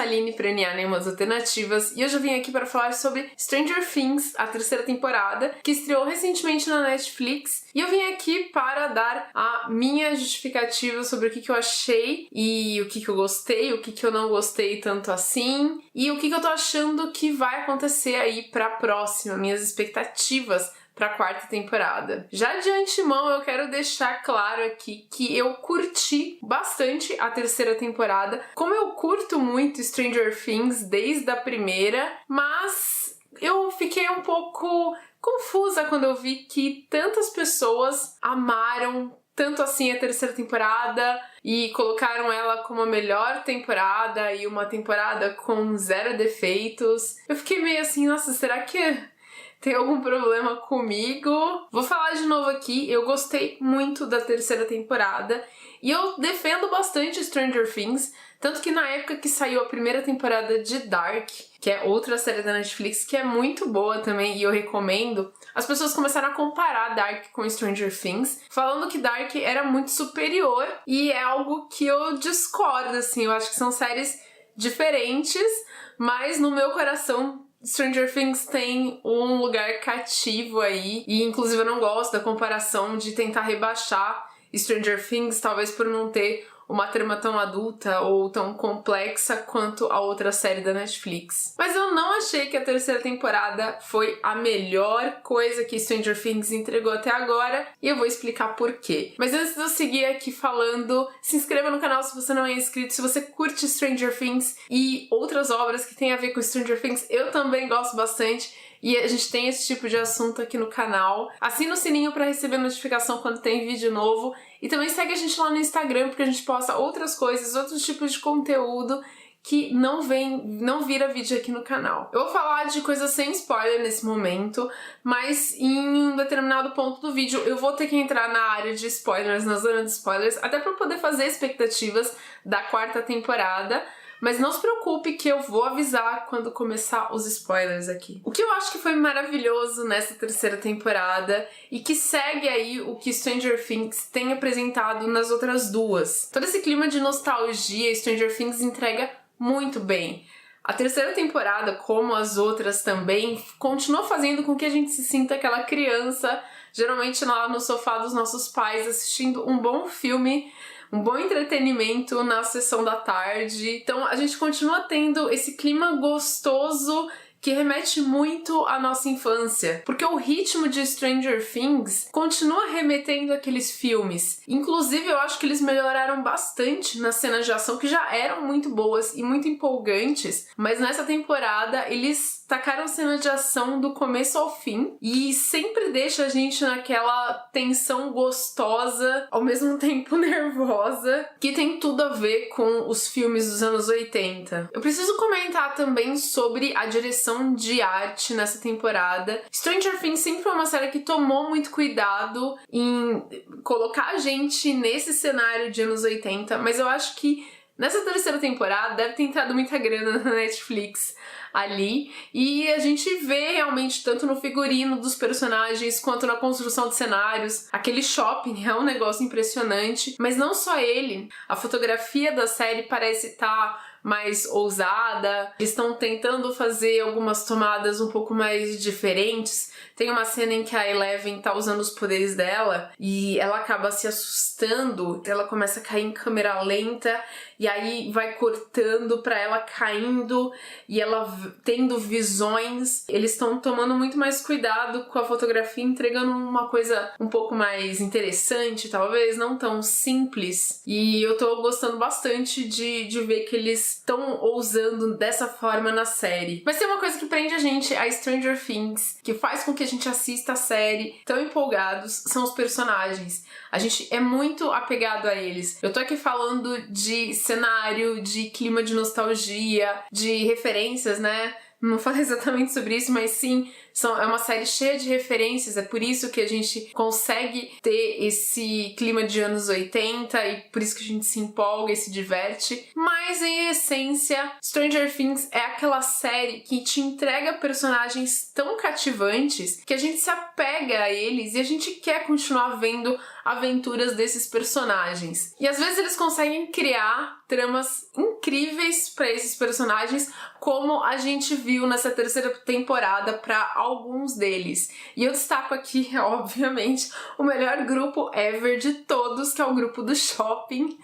a Aline Preniana em Umas Alternativas e hoje eu vim aqui para falar sobre Stranger Things, a terceira temporada, que estreou recentemente na Netflix, e eu vim aqui para dar a minha justificativa sobre o que eu achei e o que eu gostei, o que eu não gostei tanto assim e o que eu tô achando que vai acontecer aí pra próxima, minhas expectativas para a quarta temporada. Já de antemão eu quero deixar claro aqui que eu curti bastante a terceira temporada, como eu curto muito Stranger Things desde a primeira, mas eu fiquei um pouco confusa quando eu vi que tantas pessoas amaram tanto assim a terceira temporada e colocaram ela como a melhor temporada e uma temporada com 0 defeitos. Eu fiquei meio assim, nossa, será que tem algum problema comigo? Vou falar de novo aqui, eu gostei muito da terceira temporada e eu defendo bastante Stranger Things, tanto que na época que saiu a primeira temporada de Dark, que é outra série da Netflix que é muito boa também e eu recomendo, as pessoas começaram a comparar Dark com Stranger Things, falando que Dark era muito superior e é algo que eu discordo, assim, eu acho que são séries diferentes, mas no meu coração Stranger Things tem um lugar cativo aí, e inclusive eu não gosto da comparação de tentar rebaixar Stranger Things, talvez por não ter uma trama tão adulta ou tão complexa quanto a outra série da Netflix. Mas eu não achei que a terceira temporada foi a melhor coisa que Stranger Things entregou até agora, e eu vou explicar por quê. Mas antes de eu seguir aqui falando, se inscreva no canal se você não é inscrito, se você curte Stranger Things e outras obras que tem a ver com Stranger Things, eu também gosto bastante. E a gente tem esse tipo de assunto aqui no canal. Assina o sininho para receber notificação quando tem vídeo novo. E também segue a gente lá no Instagram, porque a gente posta outras coisas, outros tipos de conteúdo que não vira vídeo aqui no canal. Eu vou falar de coisas sem spoiler nesse momento, mas em um determinado ponto do vídeo eu vou ter que entrar na área de spoilers, na zona de spoilers, até para poder fazer expectativas da quarta temporada. Mas não se preocupe que eu vou avisar quando começar os spoilers aqui. O que eu acho que foi maravilhoso nessa terceira temporada e que segue aí o que Stranger Things tem apresentado nas outras duas. Todo esse clima de nostalgia Stranger Things entrega muito bem. A terceira temporada, como as outras também, continua fazendo com que a gente se sinta aquela criança, geralmente lá no sofá dos nossos pais, assistindo um bom filme, um bom entretenimento na sessão da tarde. Então a gente continua tendo esse clima gostoso que remete muito à nossa infância, porque o ritmo de Stranger Things continua remetendo àqueles filmes. Inclusive, eu acho que eles melhoraram bastante nas cenas de ação, que já eram muito boas e muito empolgantes, mas nessa temporada eles tacaram cena de ação do começo ao fim e sempre deixa a gente naquela tensão gostosa, ao mesmo tempo nervosa, que tem tudo a ver com os filmes dos anos 80. Eu preciso comentar também sobre a direção de arte nessa temporada. Stranger Things sempre foi uma série que tomou muito cuidado em colocar a gente nesse cenário de anos 80, mas eu acho que nessa terceira temporada deve ter entrado muita grana na Netflix ali, e a gente vê realmente tanto no figurino dos personagens quanto na construção de cenários. Aquele shopping é um negócio impressionante, mas não só ele, a fotografia da série parece estar mais ousada, eles estão tentando fazer algumas tomadas um pouco mais diferentes. Tem uma cena em que a Eleven tá usando os poderes dela e ela acaba se assustando, ela começa a cair em câmera lenta e aí vai cortando pra ela caindo e ela tendo visões. Eles estão tomando muito mais cuidado com a fotografia, entregando uma coisa um pouco mais interessante, talvez, não tão simples. E eu tô gostando bastante de ver que eles estão ousando dessa forma na série. Mas tem uma coisa que prende a gente a Stranger Things, que faz com que a gente assista a série tão empolgados, são os personagens. A gente é muito apegado a eles. Eu tô aqui falando de cenário, de clima de nostalgia, de referências, né? Não falei exatamente sobre isso, mas sim, é uma série cheia de referências, é por isso que a gente consegue ter esse clima de anos 80 e por isso que a gente se empolga e se diverte. Mas, em essência, Stranger Things é aquela série que te entrega personagens tão cativantes que a gente se apega a eles e a gente quer continuar vendo aventuras desses personagens. E às vezes eles conseguem criar tramas incríveis para esses personagens, como a gente viu nessa terceira temporada para alguns deles. E eu destaco aqui, obviamente, o melhor grupo ever de todos, que é o grupo do shopping,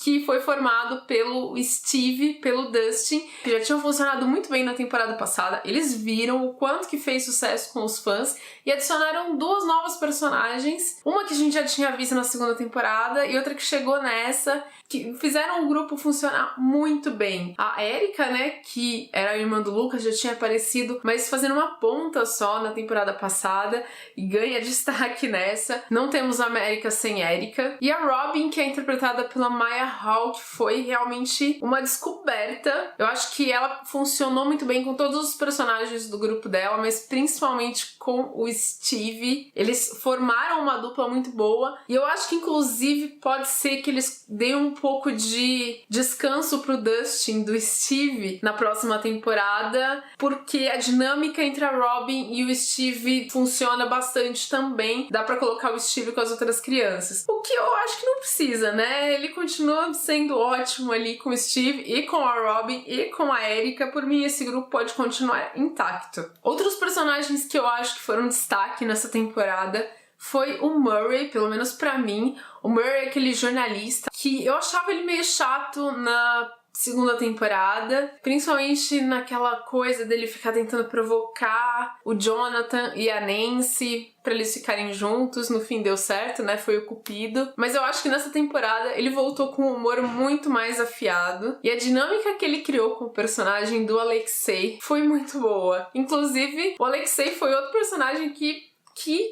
que foi formado pelo Steve, pelo Dustin, que já tinham funcionado muito bem na temporada passada. Eles viram o quanto que fez sucesso com os fãs e adicionaram 2 novas personagens, uma que a gente já tinha visto na segunda temporada e outra que chegou nessa, que fizeram o grupo funcionar muito bem. A Erika, né, que era a irmã do Lucas, já tinha aparecido, mas fazendo uma ponta só na temporada passada e ganha destaque nessa. Não temos a América sem Erika. E a Robin, que é interpretada pela Maya Hall, que foi realmente uma descoberta. Eu acho que ela funcionou muito bem com todos os personagens do grupo dela, mas principalmente com o Steve. Eles formaram uma dupla muito boa e eu acho que inclusive pode ser que eles deem um pouco de descanso pro Dustin do Steve na próxima temporada, porque a dinâmica entre a Robin e o Steve funciona bastante também. Dá pra colocar o Steve com as outras crianças. O que eu acho que não precisa, né? Ele continua sendo ótimo ali com o Steve e com a Robin e com a Erika. Por mim, esse grupo pode continuar intacto. Outros personagens que eu acho que foram destaque nessa temporada foi o Murray, pelo menos pra mim. O Murray é aquele jornalista que eu achava ele meio chato na segunda temporada, principalmente naquela coisa dele ficar tentando provocar o Jonathan e a Nancy pra eles ficarem juntos. No fim deu certo, né? Foi o cupido. Mas eu acho que nessa temporada ele voltou com um humor muito mais afiado. E a dinâmica que ele criou com o personagem do Alexei foi muito boa. Inclusive, o Alexei foi outro personagem que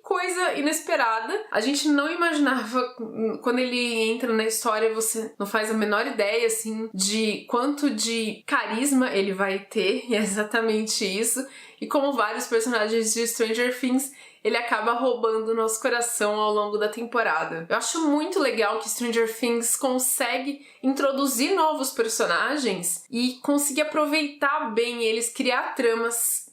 coisa inesperada. A gente não imaginava, quando ele entra na história, você não faz a menor ideia, assim, de quanto de carisma ele vai ter, e é exatamente isso. E como vários personagens de Stranger Things, ele acaba roubando o nosso coração ao longo da temporada. Eu acho muito legal que Stranger Things consegue introduzir novos personagens e conseguir aproveitar bem eles, criar tramas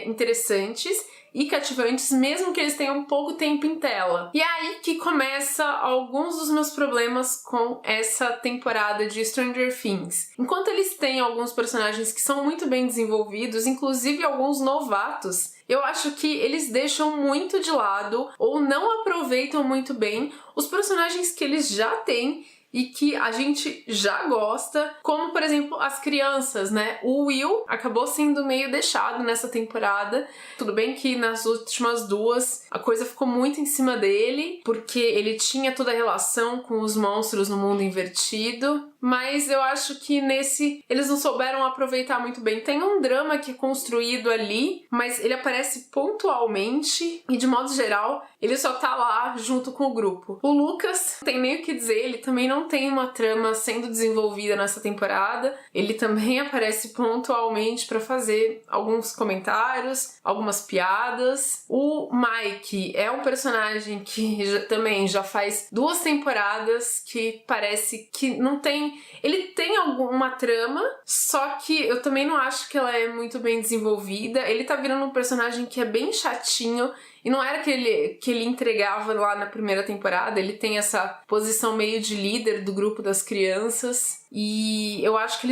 interessantes e cativantes, mesmo que eles tenham pouco tempo em tela. E é aí que começa alguns dos meus problemas com essa temporada de Stranger Things. Enquanto eles têm alguns personagens que são muito bem desenvolvidos, inclusive alguns novatos, eu acho que eles deixam muito de lado ou não aproveitam muito bem os personagens que eles já têm e que a gente já gosta, como, por exemplo, as crianças, né? O Will acabou sendo meio deixado nessa temporada. Tudo bem que nas últimas 2 a coisa ficou muito em cima dele, porque ele tinha toda a relação com os monstros no mundo invertido, mas eu acho que nesse eles não souberam aproveitar muito bem. Tem um drama que é construído ali, mas ele aparece pontualmente e, de modo geral, ele só tá lá junto com o grupo. O Lucas, não tem nem o que dizer, ele também não tem uma trama sendo desenvolvida nessa temporada. Ele também aparece pontualmente pra fazer alguns comentários, algumas piadas. O Mike é um personagem que também já faz 2 temporadas que parece que não tem... Ele tem alguma trama, só que eu também não acho que ela é muito bem desenvolvida. Ele tá virando um personagem que é bem chatinho, e não era que ele entregava lá na primeira temporada. Ele tem essa posição meio de líder do grupo das crianças, e eu acho que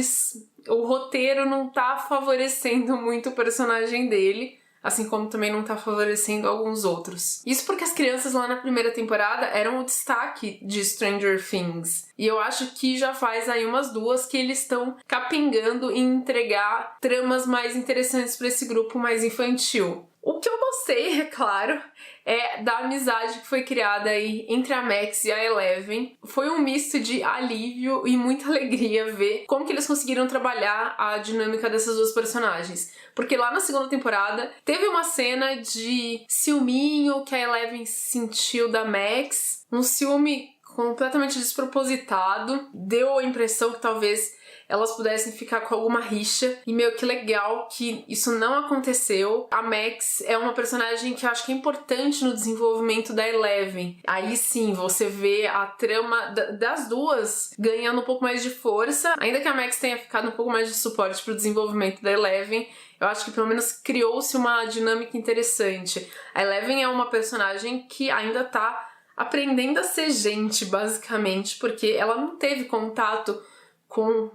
o roteiro não tá favorecendo muito o personagem dele, assim como também não tá favorecendo alguns outros. Isso porque as crianças lá na primeira temporada eram o destaque de Stranger Things. E eu acho que já faz aí umas 2 que eles estão capengando em entregar tramas mais interessantes para esse grupo mais infantil. O que eu gostei, é claro, é da amizade que foi criada aí entre a Max e a Eleven. Foi um misto de alívio e muita alegria ver como que eles conseguiram trabalhar a dinâmica dessas 2 personagens. Porque lá na segunda temporada teve uma cena de ciúminho que a Eleven sentiu da Max, um ciúme completamente despropositado, deu a impressão que talvez elas pudessem ficar com alguma rixa, e meio que legal que isso não aconteceu. A Max é uma personagem que eu acho que é importante no desenvolvimento da Eleven. Aí sim, você vê a trama das 2 ganhando um pouco mais de força, ainda que a Max tenha ficado um pouco mais de suporte pro desenvolvimento da Eleven. Eu acho que pelo menos criou-se uma dinâmica interessante. A Eleven é uma personagem que ainda tá aprendendo a ser gente, basicamente, porque ela não teve contato com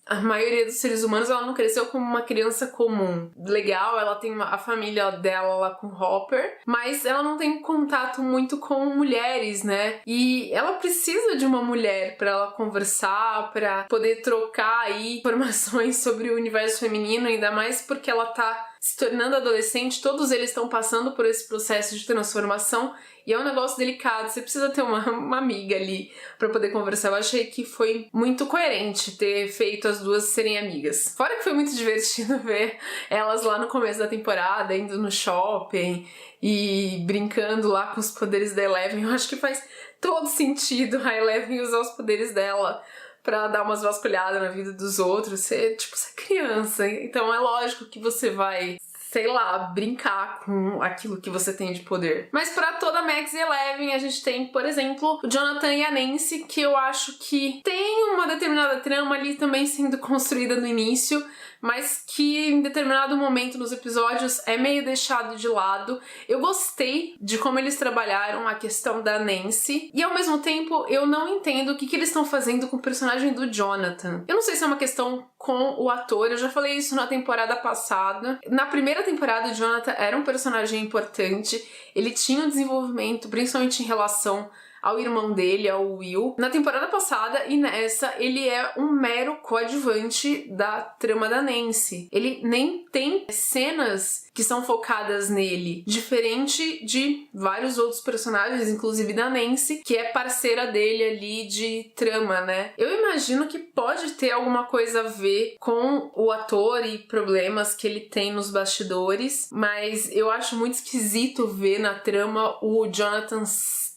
a maioria dos seres humanos, ela não cresceu como uma criança comum. Legal, ela tem a família dela lá com Hopper, mas ela não tem contato muito com mulheres, né? E ela precisa de uma mulher pra ela conversar, pra poder trocar aí informações sobre o universo feminino, ainda mais porque ela tá se tornando adolescente, todos eles estão passando por esse processo de transformação e é um negócio delicado, você precisa ter uma amiga ali pra poder conversar. Eu achei que foi muito coerente ter feito as duas serem amigas. Fora que foi muito divertido ver elas lá no começo da temporada, indo no shopping e brincando lá com os poderes da Eleven. Eu acho que faz todo sentido a Eleven usar os poderes dela pra dar umas vasculhadas na vida dos outros. Você é criança, então é lógico que você vai, sei lá, brincar com aquilo que você tem de poder. Mas pra toda Max e Eleven, a gente tem, por exemplo, o Jonathan e a Nancy, que eu acho que tem uma determinada trama ali também sendo construída no início, mas que em determinado momento nos episódios é meio deixado de lado. Eu gostei de como eles trabalharam a questão da Nancy, e ao mesmo tempo eu não entendo o que eles estão fazendo com o personagem do Jonathan. Eu não sei se é uma questão com o ator, eu já falei isso na temporada passada. Na primeira temporada, o Jonathan era um personagem importante, ele tinha um desenvolvimento, principalmente em relação ao irmão dele, ao Will. Na temporada passada e nessa, ele é um mero coadjuvante da trama da Nancy. Ele nem tem cenas que são focadas nele, diferente de vários outros personagens, inclusive da Nancy, que é parceira dele ali de trama, né? Eu imagino que pode ter alguma coisa a ver com o ator e problemas que ele tem nos bastidores, mas eu acho muito esquisito ver na trama o Jonathan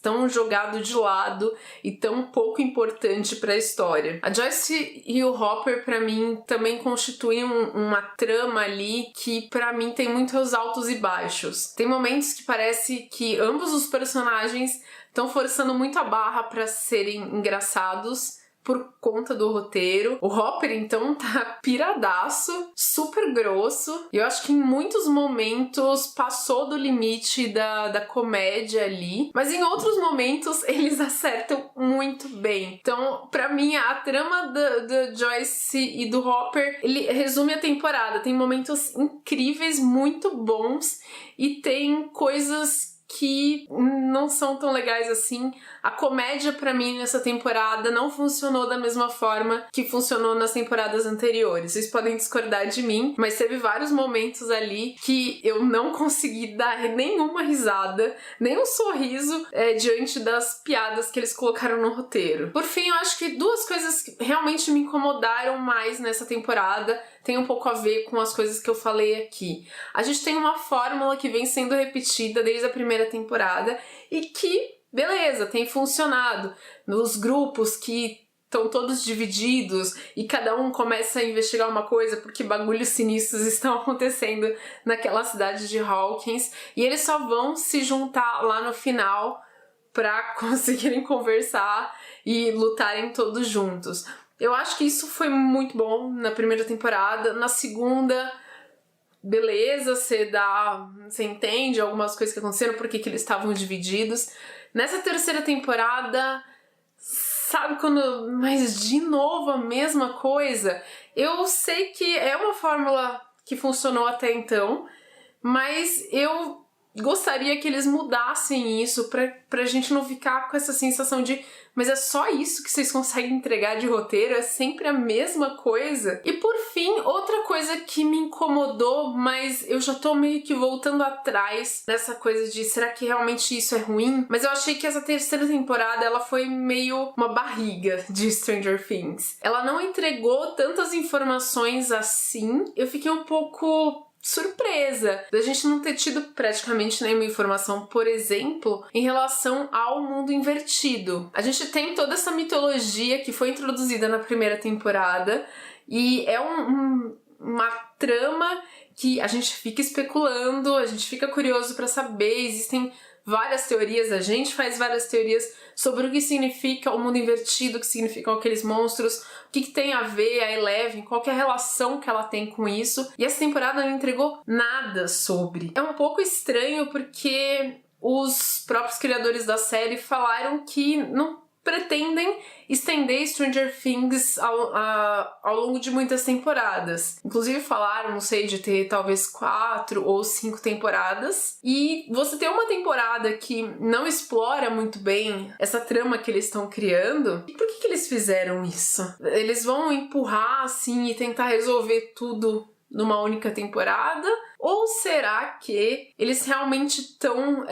tão jogado de lado e tão pouco importante para a história. A Joyce e o Hopper, para mim, também constituem uma trama ali que, para mim, tem muitos altos e baixos. Tem momentos que parece que ambos os personagens estão forçando muito a barra para serem engraçados por conta do roteiro. O Hopper, então, tá piradaço, super grosso. E eu acho que em muitos momentos passou do limite da comédia ali. Mas em outros momentos, eles acertam muito bem. Então, pra mim, a trama da Joyce e do Hopper, ele resume a temporada. Tem momentos incríveis, muito bons. E tem coisas que não são tão legais assim. A comédia pra mim nessa temporada não funcionou da mesma forma que funcionou nas temporadas anteriores. Vocês podem discordar de mim, mas teve vários momentos ali que eu não consegui dar nenhuma risada, nem um sorriso diante das piadas que eles colocaram no roteiro. Por fim, eu acho que duas coisas que realmente me incomodaram mais nessa temporada tem um pouco a ver com as coisas que eu falei aqui. A gente tem uma fórmula que vem sendo repetida desde a primeira temporada e que, beleza, tem funcionado. Nos grupos que estão todos divididos e cada um começa a investigar uma coisa porque bagulhos sinistros estão acontecendo naquela cidade de Hawkins e eles só vão se juntar lá no final pra conseguirem conversar e lutarem todos juntos. Eu acho que isso foi muito bom na primeira temporada. Na segunda, beleza, você entende algumas coisas que aconteceram, por que eles estavam divididos. Nessa terceira temporada, sabe quando... Mas de novo a mesma coisa? Eu sei que é uma fórmula que funcionou até então, mas eu gostaria que eles mudassem isso pra gente não ficar com essa sensação de mas é só isso que vocês conseguem entregar de roteiro? É sempre a mesma coisa? E por fim, outra coisa que me incomodou, mas eu já tô meio que voltando atrás dessa coisa de será que realmente isso é ruim? Mas eu achei que essa terceira temporada ela foi meio uma barriga de Stranger Things. Ela não entregou tantas informações assim. Eu fiquei um pouco surpresa da gente não ter tido praticamente nenhuma informação, por exemplo, em relação ao mundo invertido. A gente tem toda essa mitologia que foi introduzida na primeira temporada e é uma trama que a gente fica especulando, a gente fica curioso para saber, existem várias teorias, a gente faz várias teorias sobre o que significa o mundo invertido, o que significam aqueles monstros, o que tem a ver a Eleven, qual que é a relação que ela tem com isso. E essa temporada não entregou nada sobre. É um pouco estranho porque os próprios criadores da série falaram que não pretendem estender Stranger Things ao longo de muitas temporadas. Inclusive falaram, não sei, de ter talvez 4 ou 5 temporadas. E você ter uma temporada que não explora muito bem essa trama que eles estão criando, e por que eles fizeram isso? Eles vão empurrar assim e tentar resolver tudo numa única temporada? Ou será que eles realmente estão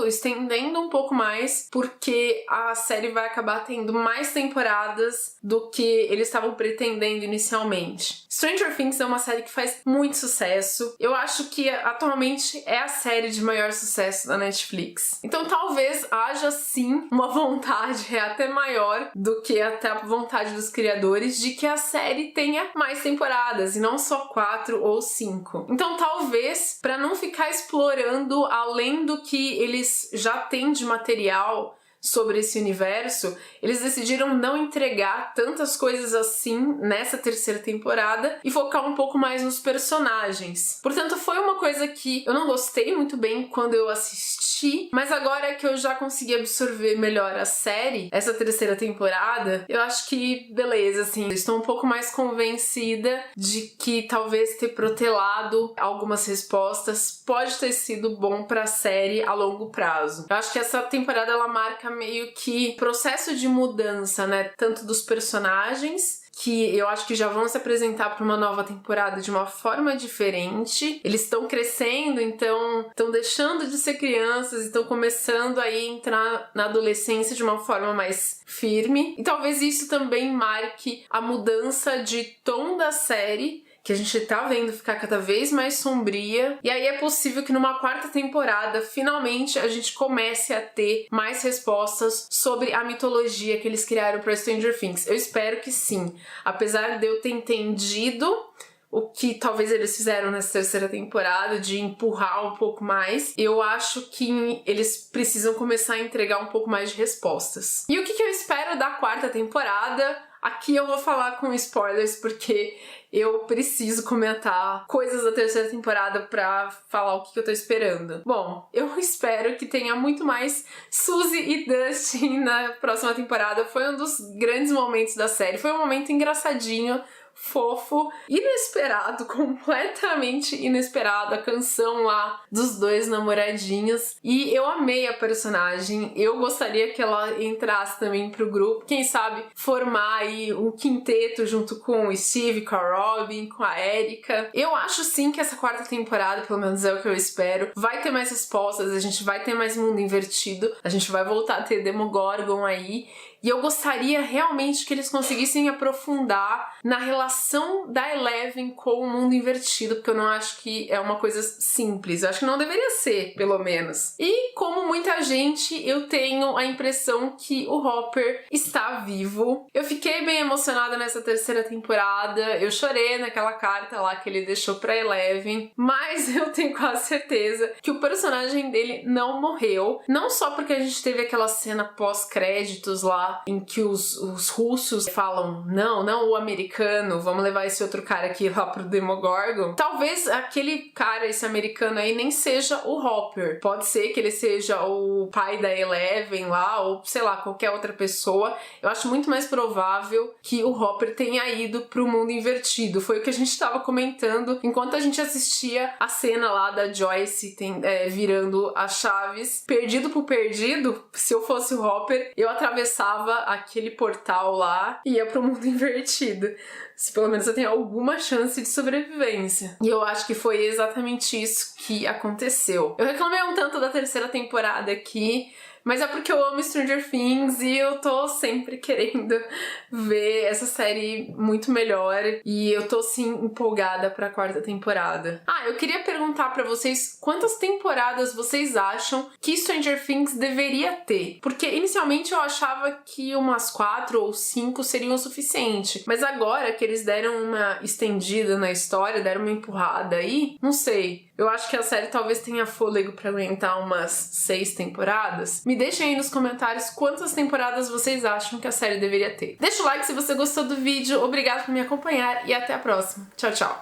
estendendo um pouco mais, porque a série vai acabar tendo mais temporadas do que eles estavam pretendendo inicialmente? Stranger Things é uma série que faz muito sucesso. Eu acho que atualmente é a série de maior sucesso da Netflix. Então talvez haja sim uma vontade até maior do que até a vontade dos criadores de que a série tenha mais temporadas e não só 4 ou 5. Então talvez, para não ficar explorando além do que eles já têm de material sobre esse universo, eles decidiram não entregar tantas coisas assim nessa terceira temporada e focar um pouco mais nos personagens. Portanto, foi uma coisa que eu não gostei muito bem quando eu assisti, mas agora que eu já consegui absorver melhor a série, essa terceira temporada, eu acho que beleza, assim, estou um pouco mais convencida de que talvez ter protelado algumas respostas pode ter sido bom para a série a longo prazo. Eu acho que essa temporada ela marca meio que processo de mudança, né? Tanto dos personagens, que eu acho que já vão se apresentar para uma nova temporada de uma forma diferente. Eles estão crescendo, então estão deixando de ser crianças e estão começando a entrar na adolescência de uma forma mais firme. E talvez isso também marque a mudança de tom da série, que a gente tá vendo ficar cada vez mais sombria. E aí é possível que numa quarta temporada, finalmente, a gente comece a ter mais respostas sobre a mitologia que eles criaram para Stranger Things. Eu espero que sim. Apesar de eu ter entendido o que talvez eles fizeram nessa terceira temporada, de empurrar um pouco mais, eu acho que eles precisam começar a entregar um pouco mais de respostas. E o que eu espero da quarta temporada? Aqui eu vou falar com spoilers, porque eu preciso comentar coisas da terceira temporada pra falar o que eu tô esperando. Bom, eu espero que tenha muito mais Suzy e Dustin na próxima temporada. Foi um dos grandes momentos da série. Foi um momento engraçadinho, fofo, inesperado, completamente inesperado, a canção lá dos dois namoradinhos, e eu amei a personagem. Eu gostaria que ela entrasse também pro grupo, quem sabe formar aí um quinteto junto com o Steve, com a Robin, com a Erika. Eu acho sim que essa quarta temporada, pelo menos é o que eu espero, vai ter mais respostas, a gente vai ter mais mundo invertido, a gente vai voltar a ter Demogorgon aí. E eu gostaria realmente que eles conseguissem aprofundar na relação da Eleven com o mundo invertido, porque eu não acho que é uma coisa simples. Eu acho que não deveria ser, pelo menos. E como muita gente, eu tenho a impressão que o Hopper está vivo. Eu fiquei bem emocionada nessa terceira temporada. Eu chorei naquela carta lá que ele deixou pra Eleven. Mas eu tenho quase certeza que o personagem dele não morreu. Não só porque a gente teve aquela cena pós-créditos lá, em que os russos falam, não o americano, vamos levar esse outro cara aqui lá pro Demogorgon. Talvez aquele cara, esse americano aí, nem seja o Hopper. Pode ser que ele seja o pai da Eleven lá, ou sei lá, qualquer outra pessoa. Eu acho muito mais provável que o Hopper tenha ido pro mundo invertido. Foi o que a gente tava comentando enquanto a gente assistia a cena lá da Joyce virando as chaves. Perdido por perdido, se eu fosse o Hopper, eu atravessava aquele portal lá e ia pro mundo invertido. Se pelo menos eu tenho alguma chance de sobrevivência. E eu acho que foi exatamente isso que aconteceu. Eu reclamei um tanto da terceira temporada aqui, mas é porque eu amo Stranger Things e eu tô sempre querendo ver essa série muito melhor. E eu tô, sim, empolgada pra quarta temporada. Eu queria perguntar pra vocês quantas temporadas vocês acham que Stranger Things deveria ter. Porque inicialmente eu achava que umas 4 ou 5 seriam o suficiente. Mas agora que eles deram uma estendida na história, deram uma empurrada aí, não sei. Eu acho que a série talvez tenha fôlego pra aguentar umas 6 temporadas. Me deixem aí nos comentários quantas temporadas vocês acham que a série deveria ter. Deixa o like se você gostou do vídeo, obrigado por me acompanhar e até a próxima. Tchau, tchau!